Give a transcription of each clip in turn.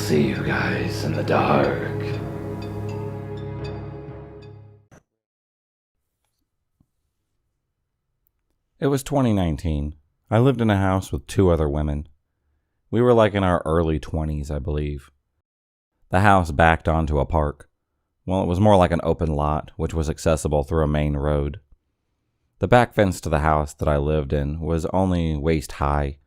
see you guys in the dark. It was 2019. I lived in a house with 2 other women. We were like in our early 20s, I believe. The house backed onto a park. Well, it was more like an open lot, which was accessible through a main road. The back fence to the house that I lived in was only waist high,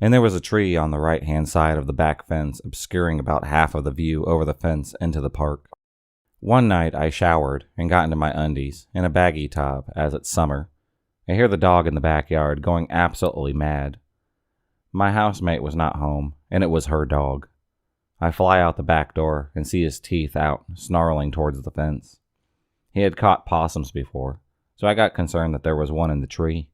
and there was a tree on the right-hand side of the back fence obscuring about half of the view over the fence into the park. One night I showered and got into my undies in a baggy top as it's summer. I hear the dog in the backyard going absolutely mad. My housemate was not home, and it was her dog. I fly out the back door and see his teeth out, snarling towards the fence. He had caught possums before, so I got concerned that there was one in the tree.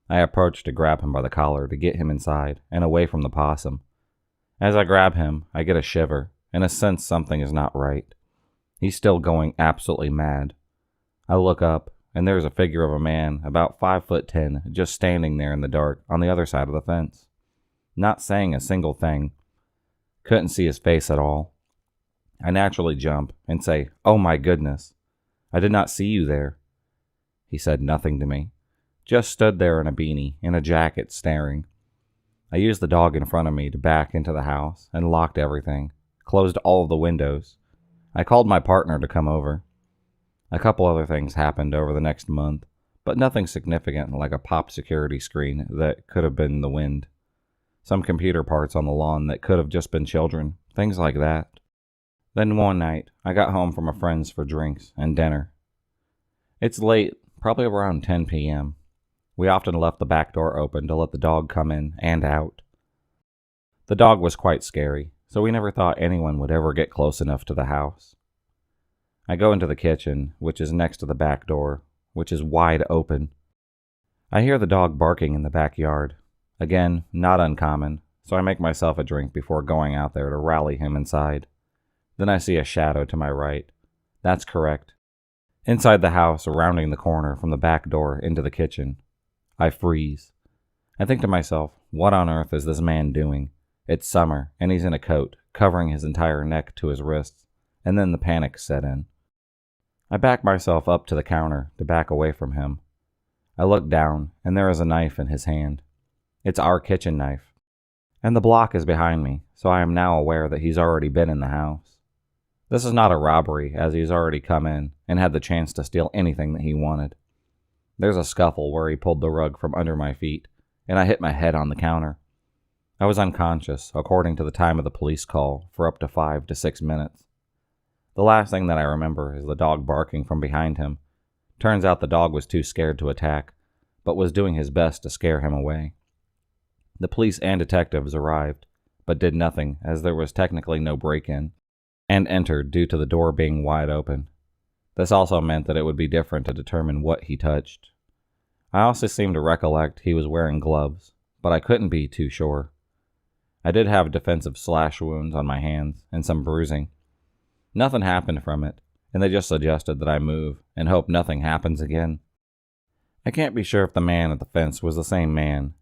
I approached to grab him by the collar to get him inside and away from the possum. As I grab him, I get a shiver and a sense something is not right. He's still going absolutely mad. I look up, and there's a figure of a man about 5'10", just standing there in the dark on the other side of the fence. Not saying a single thing. Couldn't see his face at all. I naturally jump and say, "Oh my goodness, I did not see you there." He said nothing to me, just stood there in a beanie and a jacket staring. I used the dog in front of me to back into the house and locked everything, closed all of the windows. I called my partner to come over. A couple other things happened over the next month, but nothing significant like a pop security screen that could have been the wind. Some computer parts on the lawn that could have just been children, things like that. Then one night, I got home from a friend's for drinks and dinner. It's late, probably around 10 p.m. We often left the back door open to let the dog come in and out. The dog was quite scary, so we never thought anyone would ever get close enough to the house. I go into the kitchen, which is next to the back door, which is wide open. I hear the dog barking in the backyard. Again, not uncommon, so I make myself a drink before going out there to rally him inside. Then I see a shadow to my right. That's correct. Inside the house, rounding the corner from the back door into the kitchen. I freeze. I think to myself, what on earth is this man doing? It's summer, and he's in a coat, covering his entire neck to his wrists, and then the panic set in. I back myself up to the counter to back away from him. I look down, and there is a knife in his hand. It's our kitchen knife. And the block is behind me, so I am now aware that he's already been in the house. This is not a robbery, as he's already come in and had the chance to steal anything that he wanted. There's a scuffle where he pulled the rug from under my feet, and I hit my head on the counter. I was unconscious, according to the time of the police call, for up to 5 to 6 minutes. The last thing that I remember is the dog barking from behind him. Turns out the dog was too scared to attack, but was doing his best to scare him away. The police and detectives arrived, but did nothing as there was technically no break-in, and entered due to the door being wide open. This also meant that it would be different to determine what he touched. I also seem to recollect he was wearing gloves, but I couldn't be too sure. I did have defensive slash wounds on my hands and some bruising. Nothing happened from it, and they just suggested that I move and hope nothing happens again. I can't be sure if the man at the fence was the same man,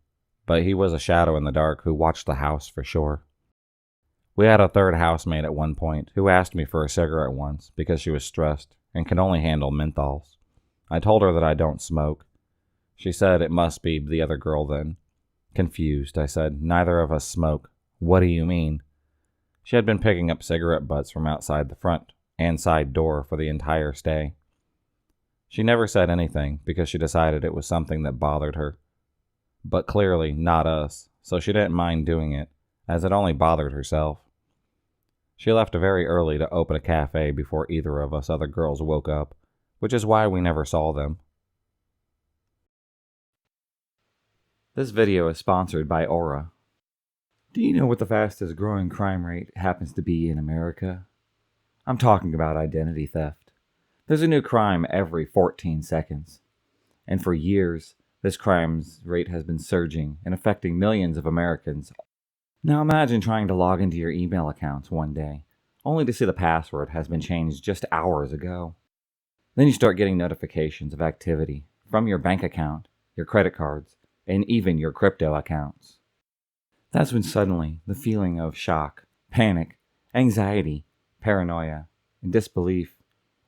but he was a shadow in the dark who watched the house for sure. We had a third housemate at one point who asked me for a cigarette once because she was stressed and can only handle menthols. I told her that I don't smoke. She said it must be the other girl then. Confused, I said, "Neither of us smoke." "What do you mean?" She had been picking up cigarette butts from outside the front and side door for the entire stay. She never said anything because she decided it was something that bothered her. But clearly not us, so she didn't mind doing it, as it only bothered herself. She left very early to open a cafe before either of us other girls woke up, which is why we never saw them. This video is sponsored by Aura. Do you know what the fastest growing crime rate happens to be in America? I'm talking about identity theft. There's a new crime every 14 seconds. And for years, this crime rate has been surging and affecting millions of Americans. Now imagine trying to log into your email accounts one day, only to see the password has been changed just hours ago. Then you start getting notifications of activity from your bank account, your credit cards, and even your crypto accounts. That's when suddenly the feeling of shock, panic, Anxiety, paranoia, and disbelief,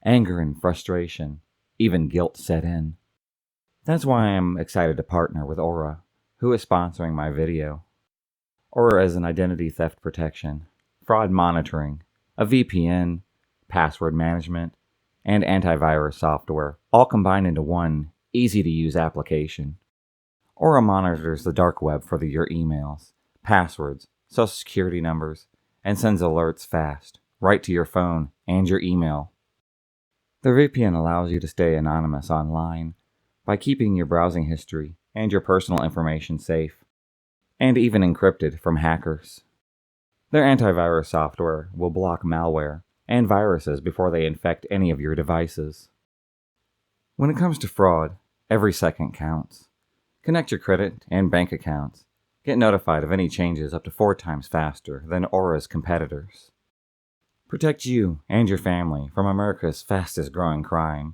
anger and frustration, even guilt set in. That's why I'm excited to partner with Aura, who is sponsoring my video. Aura is an identity theft protection, fraud monitoring, a VPN, password management, and antivirus software, all combined into one easy-to-use application. Aura monitors the dark web for your emails, passwords, social security numbers, and sends alerts fast, right to your phone and your email. The VPN allows you to stay anonymous online by keeping your browsing history and your personal information safe, and even encrypted from hackers. Their antivirus software will block malware and viruses before they infect any of your devices. When it comes to fraud, every second counts. Connect your credit and bank accounts. Get notified of any changes up to 4 times faster than Aura's competitors. Protect you and your family from America's fastest growing crimes.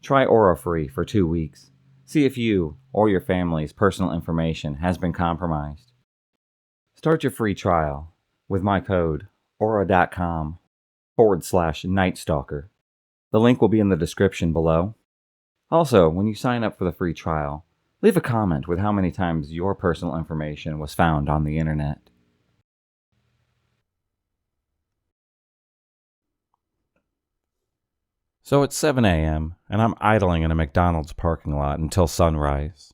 Try Aura free for 2 weeks. See if you or your family's personal information has been compromised. Start your free trial with my code aura.com/nightstalker. The link will be in the description below. Also, when you sign up for the free trial, leave a comment with how many times your personal information was found on the internet. So it's 7 a.m., and I'm idling in a McDonald's parking lot until sunrise.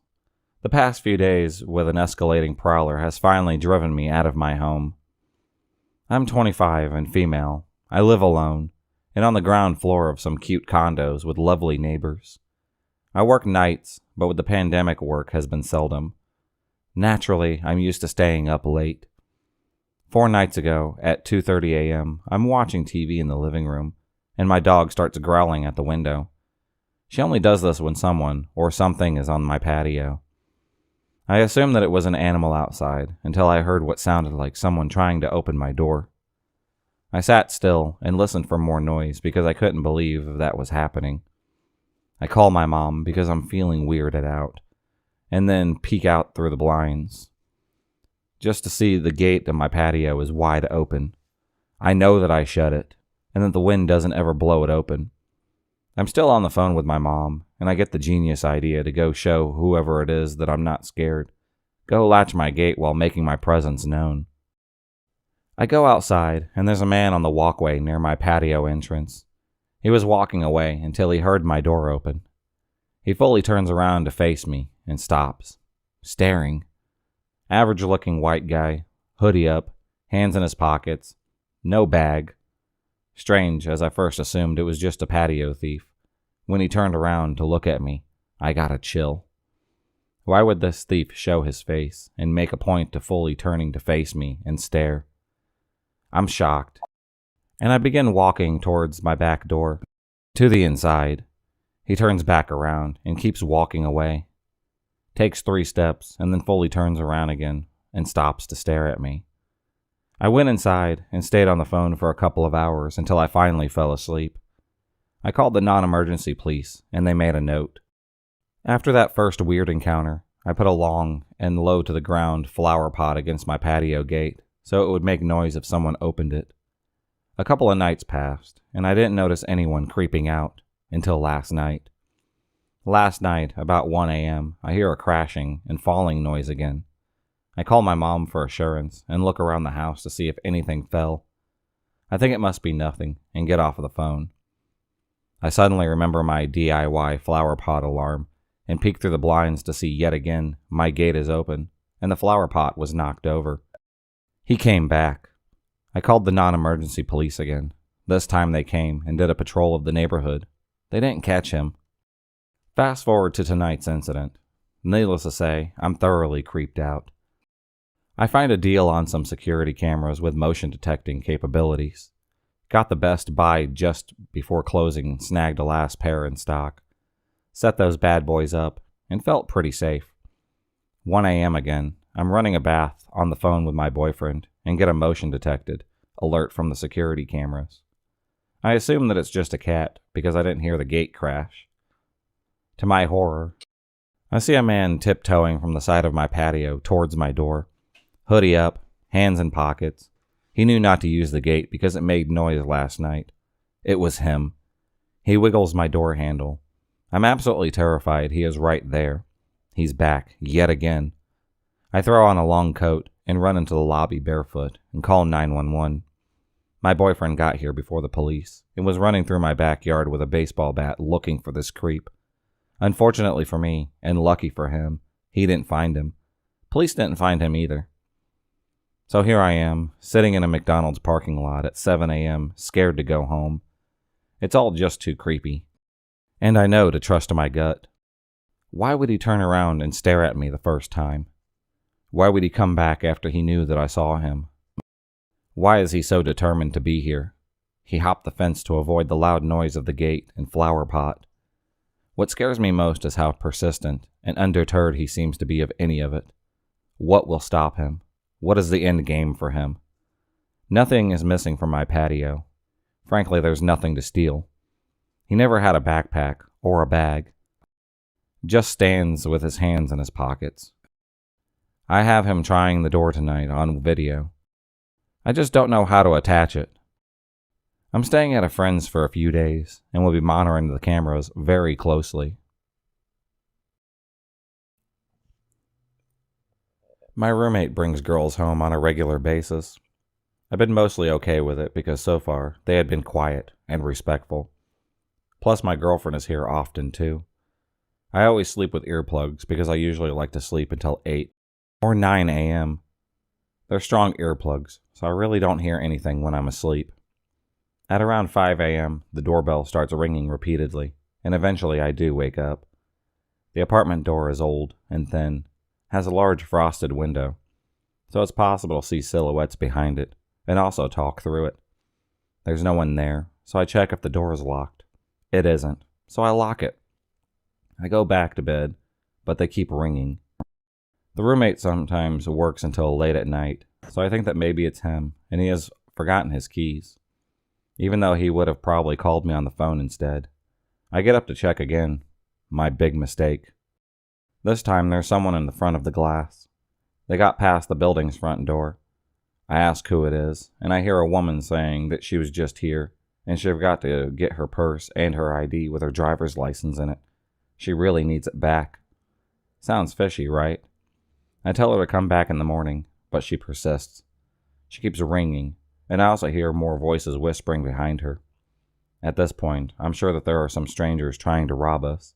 The past few days with an escalating prowler has finally driven me out of my home. I'm 25 and female. I live alone, and on the ground floor of some cute condos with lovely neighbors. I work nights, but with the pandemic work has been seldom. Naturally, I'm used to staying up late. 4 nights ago, at 2:30 a.m., I'm watching TV in the living room, and my dog starts growling at the window. She only does this when someone or something is on my patio. I assumed that it was an animal outside until I heard what sounded like someone trying to open my door. I sat still and listened for more noise because I couldn't believe that was happening. I call my mom because I'm feeling weirded out, and then peek out through the blinds, just to see the gate of my patio is wide open. I know that I shut it, and that the wind doesn't ever blow it open. I'm still on the phone with my mom, and I get the genius idea to go show whoever it is that I'm not scared. Go latch my gate while making my presence known. I go outside, and there's a man on the walkway near my patio entrance. He was walking away until he heard my door open. He fully turns around to face me and stops, staring. Average-looking white guy, hoodie up, hands in his pockets, no bag. Strange, as I first assumed it was just a patio thief. When he turned around to look at me, I got a chill. Why would this thief show his face and make a point to fully turning to face me and stare? I'm shocked, and I begin walking towards my back door, to the inside. He turns back around and keeps walking away. Takes 3 steps and then fully turns around again and stops to stare at me. I went inside and stayed on the phone for a couple of hours until I finally fell asleep. I called the non-emergency police and they made a note. After that first weird encounter, I put a long and low to the ground flower pot against my patio gate so it would make noise if someone opened it. A couple of nights passed, and I didn't notice anyone creeping out until last night. Last night, about 1 a.m., I hear a crashing and falling noise again. I call my mom for assurance and look around the house to see if anything fell. I think it must be nothing and get off of the phone. I suddenly remember my DIY flower pot alarm and peek through the blinds to see yet again my gate is open and the flower pot was knocked over. He came back. I called the non-emergency police again. This time they came and did a patrol of the neighborhood. They didn't catch him. Fast forward to tonight's incident. Needless to say, I'm thoroughly creeped out. I find a deal on some security cameras with motion detecting capabilities. Got the Best Buy just before closing and snagged a last pair in stock. Set those bad boys up and felt pretty safe. 1 a.m. again. I'm running a bath on the phone with my boyfriend and get a motion detected alert from the security cameras. I assume that it's just a cat because I didn't hear the gate crash. To my horror, I see a man tiptoeing from the side of my patio towards my door, hoodie up, hands in pockets, He knew not to use the gate because it made noise last night. It was him. He wiggles my door handle. I'm absolutely terrified he is right there. He's back, yet again. I throw on a long coat and run into the lobby barefoot and call 911. My boyfriend got here before the police and was running through my backyard with a baseball bat looking for this creep. Unfortunately for me, and lucky for him, he didn't find him. Police didn't find him either. So here I am, sitting in a McDonald's parking lot at 7 a.m., scared to go home. It's all just too creepy. And I know to trust my gut. Why would he turn around and stare at me the first time? Why would he come back after he knew that I saw him? Why is he so determined to be here? He hopped the fence to avoid the loud noise of the gate and flower pot. What scares me most is how persistent and undeterred he seems to be of any of it. What will stop him? What is the end game for him? Nothing is missing from my patio. Frankly, there's nothing to steal. He never had a backpack or a bag. Just stands with his hands in his pockets. I have him trying the door tonight on video. I just don't know how to attach it. I'm staying at a friend's for a few days and will be monitoring the cameras very closely. My roommate brings girls home on a regular basis. I've been mostly okay with it because so far they had been quiet and respectful. Plus my girlfriend is here often too. I always sleep with earplugs because I usually like to sleep until 8 or 9 a.m. They're strong earplugs, so I really don't hear anything when I'm asleep. At around 5 a.m., the doorbell starts ringing repeatedly, and eventually I do wake up. The apartment door is old and thin, has a large frosted window, so it's possible to see silhouettes behind it, and also talk through it. There's no one there, so I check if the door is locked. It isn't, so I lock it. I go back to bed, but they keep ringing. The roommate sometimes works until late at night, so I think that maybe it's him, and he has forgotten his keys, even though he would have probably called me on the phone instead. I get up to check again. My big mistake. This time there's someone in the front of the glass. They got past the building's front door. I ask who it is, and I hear a woman saying that she was just here, and she forgot to get her purse and her ID with her driver's license in it. She really needs it back. Sounds fishy, right? I tell her to come back in the morning, but she persists. She keeps ringing, and I also hear more voices whispering behind her. At this point, I'm sure that there are some strangers trying to rob us,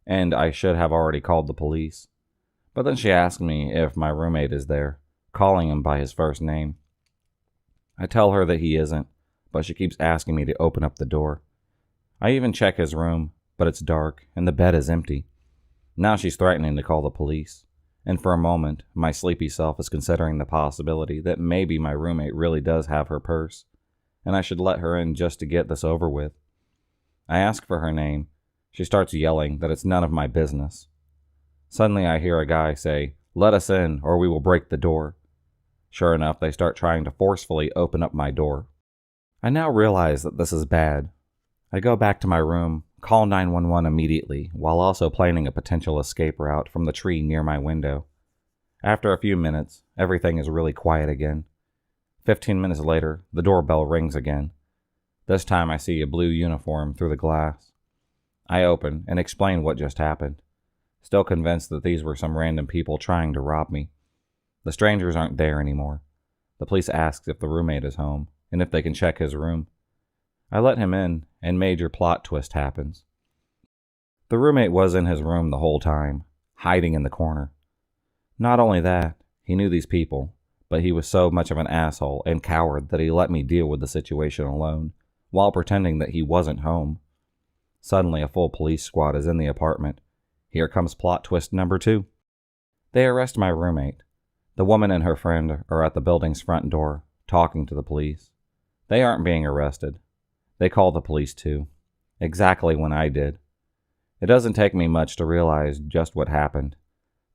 and I should have already called the police. But then she asks me if my roommate is there, calling him by his first name. I tell her that he isn't, but she keeps asking me to open up the door. I even check his room, but it's dark, and the bed is empty. Now she's threatening to call the police. And for a moment, my sleepy self is considering the possibility that maybe my roommate really does have her purse, and I should let her in just to get this over with. I ask for her name. She starts yelling that it's none of my business. Suddenly I hear a guy say, "Let us in, or we will break the door." Sure enough, they start trying to forcefully open up my door. I now realize that this is bad. I go back to my room, call 911 immediately, while also planning a potential escape route from the tree near my window. After a few minutes, everything is really quiet again. 15 minutes later, the doorbell rings again. This time I see a blue uniform through the glass. I open and explain what just happened, still convinced that these were some random people trying to rob me. The strangers aren't there anymore. The police ask if the roommate is home, and if they can check his room. I let him in, and major plot twist happens. The roommate was in his room the whole time, hiding in the corner. Not only that, he knew these people, but he was so much of an asshole and coward that he let me deal with the situation alone, while pretending that he wasn't home. Suddenly a full police squad is in the apartment. Here comes plot twist number 2. They arrest my roommate. The woman and her friend are at the building's front door, talking to the police. They aren't being arrested. They call the police too, exactly when I did. It doesn't take me much to realize just what happened.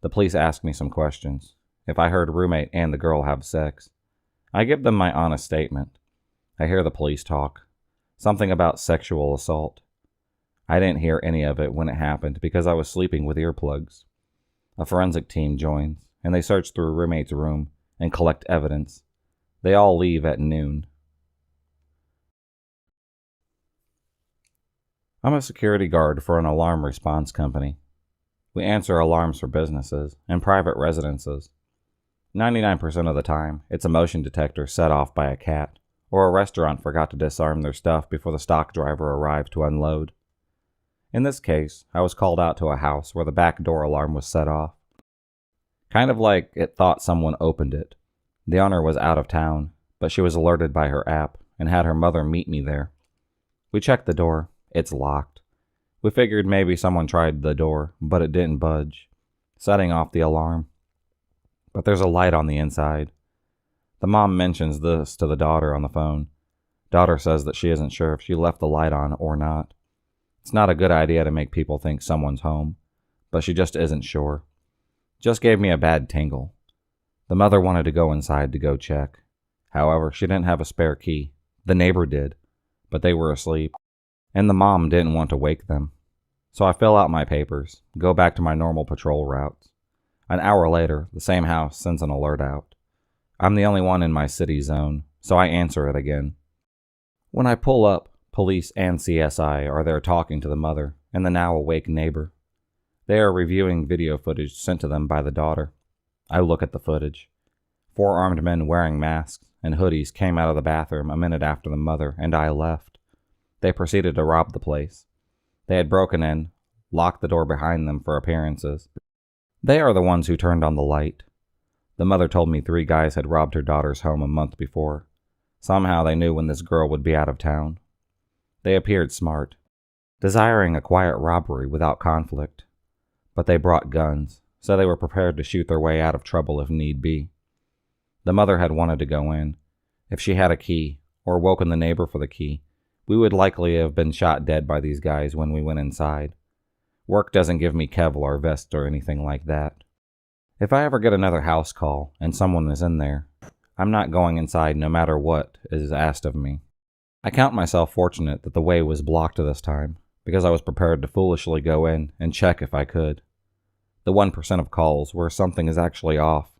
The police ask me some questions. If I heard roommate and the girl have sex. I give them my honest statement. I hear the police talk. Something about sexual assault. I didn't hear any of it when it happened because I was sleeping with earplugs. A forensic team joins, and they search through roommate's room and collect evidence. They all leave at noon. I'm a security guard for an alarm response company. We answer alarms for businesses and private residences. 99% of the time, it's a motion detector set off by a cat, or a restaurant forgot to disarm their stuff before the stock driver arrived to unload. In this case, I was called out to a house where the back door alarm was set off. Kind of like it thought someone opened it. The owner was out of town, but she was alerted by her app and had her mother meet me there. We checked the door. It's locked. We figured maybe someone tried the door, but it didn't budge, setting off the alarm. But there's a light on the inside. The mom mentions this to the daughter on the phone. Daughter says that she isn't sure if she left the light on or not. It's not a good idea to make people think someone's home, but she just isn't sure. Just gave me a bad tingle. The mother wanted to go inside to go check. However, she didn't have a spare key. The neighbor did, but they were asleep, and the mom didn't want to wake them. So I fill out my papers, go back to my normal patrol routes. An hour later, the same house sends an alert out. I'm the only one in my city zone, so I answer it again. When I pull up, police and CSI are there talking to the mother and the now awake neighbor. They are reviewing video footage sent to them by the daughter. I look at the footage. 4 armed men wearing masks and hoodies came out of the bathroom a minute after the mother and I left. They proceeded to rob the place. They had broken in, locked the door behind them for appearances. They are the ones who turned on the light. The mother told me 3 guys had robbed her daughter's home a month before. Somehow they knew when this girl would be out of town. They appeared smart, desiring a quiet robbery without conflict. But they brought guns, so they were prepared to shoot their way out of trouble if need be. The mother had wanted to go in. If she had a key, or woken the neighbor for the key, we would likely have been shot dead by these guys when we went inside. Work doesn't give me Kevlar vests or anything like that. If I ever get another house call and someone is in there, I'm not going inside no matter what is asked of me. I count myself fortunate that the way was blocked this time, because I was prepared to foolishly go in and check if I could. The 1% of calls where something is actually off.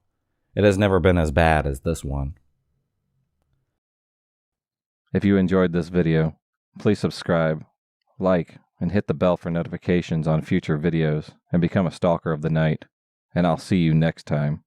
It has never been as bad as this one. If you enjoyed this video, please subscribe, like, and hit the bell for notifications on future videos and become a stalker of the night. And I'll see you next time.